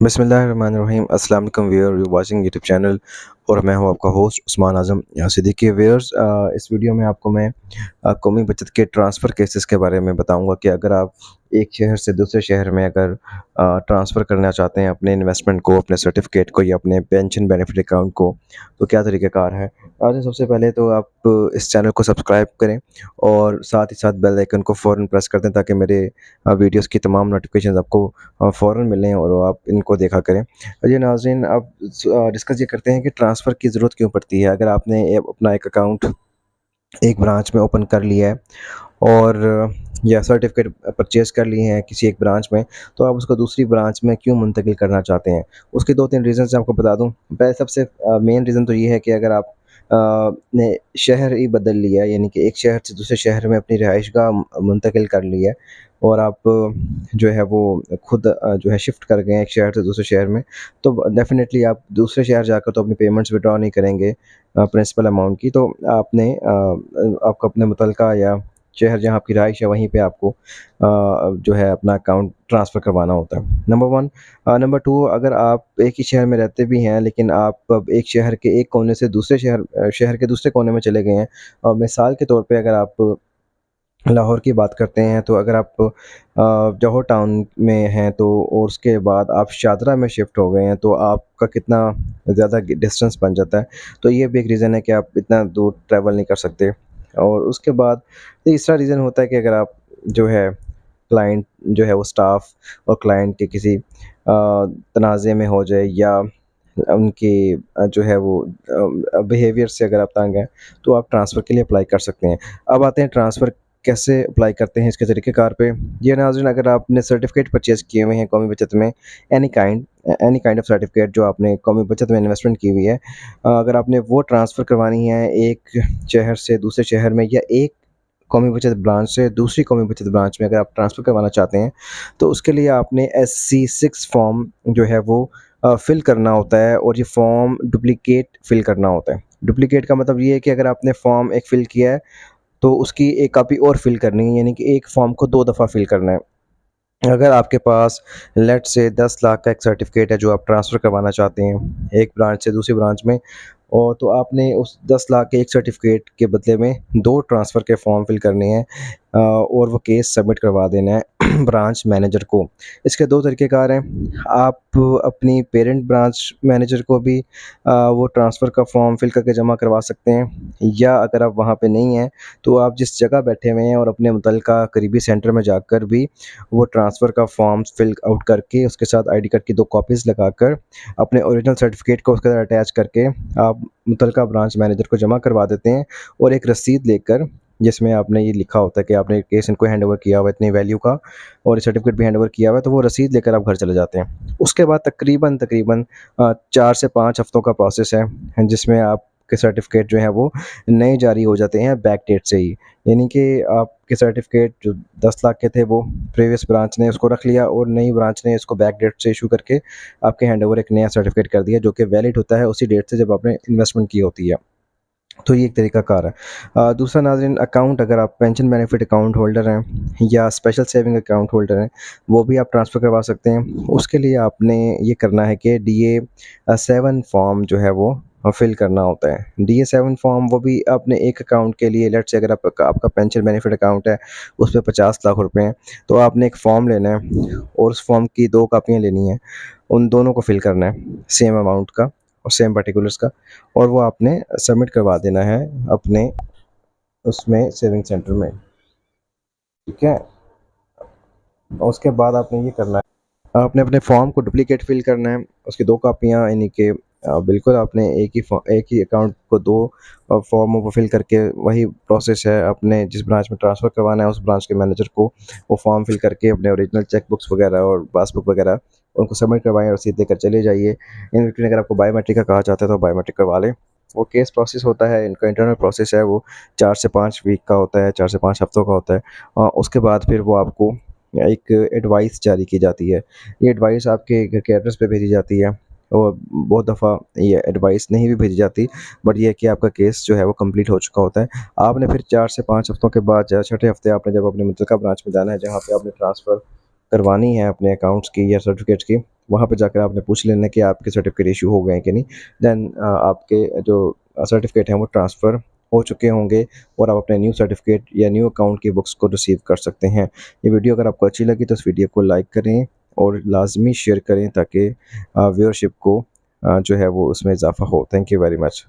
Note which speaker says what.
Speaker 1: बिस्मिल्लाहिर्रहमानिर्रहीम। अस्सलाम वालेकुम viewer, you watching YouTube channel और मैं हूं आपका होस्ट उस्मान आज़म। यहाँ से देखिए व्यूअर्स, इस वीडियो में आपको मैं कौमी बचत के ट्रांसफ़र केसेस के बारे में बताऊंगा कि अगर आप एक शहर से दूसरे शहर में अगर ट्रांसफ़र करना चाहते हैं अपने इन्वेस्टमेंट को, अपने सर्टिफिकेट को या अपने पेंशन बेनिफिट अकाउंट को, तो क्या तरीक़ाकार है। सबसे पहले तो आप इस चैनल को सब्सक्राइब करें और साथ ही साथ बेल आइकन को फ़ौरन प्रेस कर दें ताकि मेरे वीडियोज़ की तमाम नोटिफिकेशन आपको फ़ौरन मिलें और आप इनको देखा करें। जी नाज़रीन, अब डिस्कस ये करते हैं कि ट्रांसफ़र की ज़रूरत क्यों पड़ती है। अगर आपने अपना एक अकाउंट एक ब्रांच में ओपन कर लिया है और या सर्टिफ़िकेट परचेज़ कर लिए हैं किसी एक ब्रांच में, तो आप उसको दूसरी ब्रांच में क्यों मुंतकिल करना चाहते हैं? उसके 2-3 रीज़न्स आपको बता दूँ। पहले सबसे मेन रीज़न तो ये है कि अगर आप ने शहर ही बदल लिया है, यानी कि एक शहर से दूसरे शहर में अपनी रिहाइशगाह मुंतकिल कर ली है और आप जो है वो खुद जो है शिफ्ट कर गए हैं एक शहर से दूसरे शहर में, तो डेफ़िनेटली आप दूसरे शहर जाकर तो अपनी पेमेंट्स विथड्रॉ नहीं करेंगे प्रिंसिपल अमाउंट की। तो आपको अपने मुतलका या शहर जहाँ आपकी रिहाइश है वहीं पे आपको जो है अपना अकाउंट ट्रांसफ़र करवाना होता है, नंबर 1। नंबर 2, अगर आप एक ही शहर में रहते भी हैं लेकिन आप अब एक शहर के एक कोने से दूसरे शहर के दूसरे कोने में चले गए हैं। मिसाल के तौर पे अगर आप लाहौर की बात करते हैं, तो अगर आप जौहर टाउन में हैं तो और उसके बाद आप शादरा में शिफ्ट हो गए हैं, तो आपका कितना ज़्यादा डिस्टेंस बन जाता है। तो ये भी एक रीज़न है कि आप इतना दूर ट्रैवल नहीं कर सकते। और उसके बाद तीसरा रीज़न होता है कि अगर आप जो है क्लाइंट जो है वो स्टाफ और क्लाइंट के किसी तनाज़े में हो जाए या उनकी जो है वो बिहेवियर से अगर आप तंग हैं, तो आप ट्रांसफ़र के लिए अप्लाई कर सकते हैं। अब आते हैं ट्रांसफ़र कैसे अप्लाई करते हैं इसके तरीक़ेकार पे। ये नाज़रीन, अगर आपने सर्टिफ़िकेट परचेज़ किए हुए हैं कौमी बचत में, एनी काइंड ऑफ सर्टिफ़िकेट जो आपने कौमी बचत में इन्वेस्टमेंट की हुई है, अगर आपने वो ट्रांसफ़र करवानी है एक शहर से दूसरे शहर में या एक कौमी बचत ब्रांच से दूसरी कौमी बचत ब्रांच में अगर आप ट्रांसफ़र करवाना चाहते हैं, तो उसके लिए आपने SC6 फ़ॉर्म जो है वो फ़िल करना होता है और ये फ़ॉर्म डुप्लिकेट फ़िल करना होता है। डुप्लिकेट का मतलब ये है कि अगर आपने फ़ॉर्म एक फ़िल किया है, तो उसकी एक कॉपी और फ़िल करनी है, यानी कि एक फ़ॉर्म को 2 दफ़ा फ़िल करना है। अगर आपके पास लेट्स से 10 लाख का एक सर्टिफ़िकेट है जो आप ट्रांसफ़र करवाना चाहते हैं, एक ब्रांच से दूसरी ब्रांच में, और तो आपने उस 10 लाख के एक सर्टिफ़िकेट के बदले में 2 ट्रांसफ़र के फ़ॉर्म फ़िल करने हैं और वो केस सबमिट करवा देना है ब्रांच मैनेजर को। इसके 2 तरीक़ेकार हैं। आप अपनी पेरेंट ब्रांच मैनेजर को भी वो ट्रांसफ़र का फ़ॉर्म फ़िल करके जमा करवा सकते हैं, या अगर आप वहाँ पे नहीं हैं, तो आप जिस जगह बैठे हुए हैं और अपने मुतल्लिका करीबी सेंटर में जाकर भी वो ट्रांसफ़र का फ़ॉर्म फ़िल आउट करके उसके साथ आईडी कार्ड की 2 कॉपीज़ लगाकर अपने ओरिजिनल सर्टिफ़िकेट को उसके साथ अटैच करके आप मुतल्लिका ब्रांच मैनेजर को जमा करवा देते हैं और एक रसीद लेकर, जिसमें आपने ये लिखा होता है कि आपने केस इनको हैंडओवर किया हुआ है इतनी वैल्यू का और सर्टिफ़िकेट भी हैंडओवर किया हुआ है, तो वो रसीद लेकर आप घर चले जाते हैं। उसके बाद तकरीबन 4 से 5 हफ़्तों का प्रोसेस है, जिसमें आपके सर्टिफ़िकेट जो हैं वो नए जारी हो जाते हैं बैक डेट से ही। यानी कि आपके सर्टिफ़िकेट जो 10 लाख के थे वो प्रीवियस ब्रांच ने उसको रख लिया और नई ब्रांच ने इसको बैक डेट से इश्यू करके आपके हैंडओवर एक नया सर्टिफ़िकेट कर दिया, जो कि वैलिड होता है उसी डेट से जब आपने इन्वेस्टमेंट की होती है। तो ये एक तरीक़ाकार है। दूसरा नाज़रीन, अकाउंट अगर आप पेंशन बेनिफिट अकाउंट होल्डर हैं या स्पेशल सेविंग अकाउंट होल्डर हैं, वो भी आप ट्रांसफ़र करवा सकते हैं। उसके लिए आपने ये करना है कि DA7 फ़ॉर्म जो है वो फ़िल करना होता है। DA7 फ़ॉर्म वो भी आपने एक अकाउंट के लिए, लेट्स से अगर आपका पेंशन बेनिफिट अकाउंट है, उसमें 50 लाख रुपए हैं, तो आपने एक फ़ॉर्म लेना है और उस फ़ॉर्म की 2 कॉपियाँ लेनी हैं। उन दोनों को फ़िल करना है, सेम अमाउंट का और सेम पार्टिकुलर्स का, और वो आपने सबमिट करवा देना है अपने उसमें सेविंग सेंटर में, ठीक है? और उसके बाद आपने ये करना है, आपने अपने फॉर्म को डुप्लिकेट फ़िल करना है, उसकी 2 कॉपियाँ, यानी कि बिल्कुल आपने एक ही अकाउंट को 2 फॉर्मों को फ़िल करके, वही प्रोसेस है, आपने जिस ब्रांच में ट्रांसफ़र करवाना है उस ब्रांच के मैनेजर को वो फॉर्म फ़िल करके अपने ओरिजिनल चेक बुक्स वगैरह और पासबुक वगैरह उनको सबमिट करवाएँ, रसीद देकर चले जाइए। इन बिटवीन अगर आपको बायोमेट्रिक का कहा जाता है तो बायोमेट्रिक करवा लें। वो केस प्रोसेस होता है, इनका इंटरनल प्रोसेस है, वो 4 से 5 वीक का होता है, 4 से 5 हफ़्तों का होता है। उसके बाद फिर वो आपको एक एडवाइस जारी की जाती है। ये एडवाइस आपके घर के एड्रेस पे भेजी जाती है और बहुत दफ़ा ये एडवाइस नहीं भी भेजी जाती, बट ये है कि आपका केस जो है वो कंप्लीट हो चुका होता है। आपने फिर 4 से 5 हफ़्तों के बाद, या छठे हफ़्ते आपने जब अपने मुतल्लिका ब्रांच में जाना है जहाँ पे आपने ट्रांसफ़र करवानी है अपने अकाउंट्स की या सर्टिफ़िकेट्स की, वहाँ पे जाकर आपने पूछ लेना कि आपके सर्टिफ़िकेट इश्यू हो गए हैं कि नहीं। देन आपके जो सर्टिफ़िकेट हैं वो ट्रांसफ़र हो चुके होंगे और आप अपने न्यू सर्टिफ़िकेट या न्यू अकाउंट की बुक्स को रिसीव कर सकते हैं। ये वीडियो अगर आपको अच्छी लगी तो इस वीडियो को लाइक करें और लाज़मी शेयर करें ताकि व्यूअरशिप को जो है वो उसमें इज़ाफ़ा हो। Thank you very much.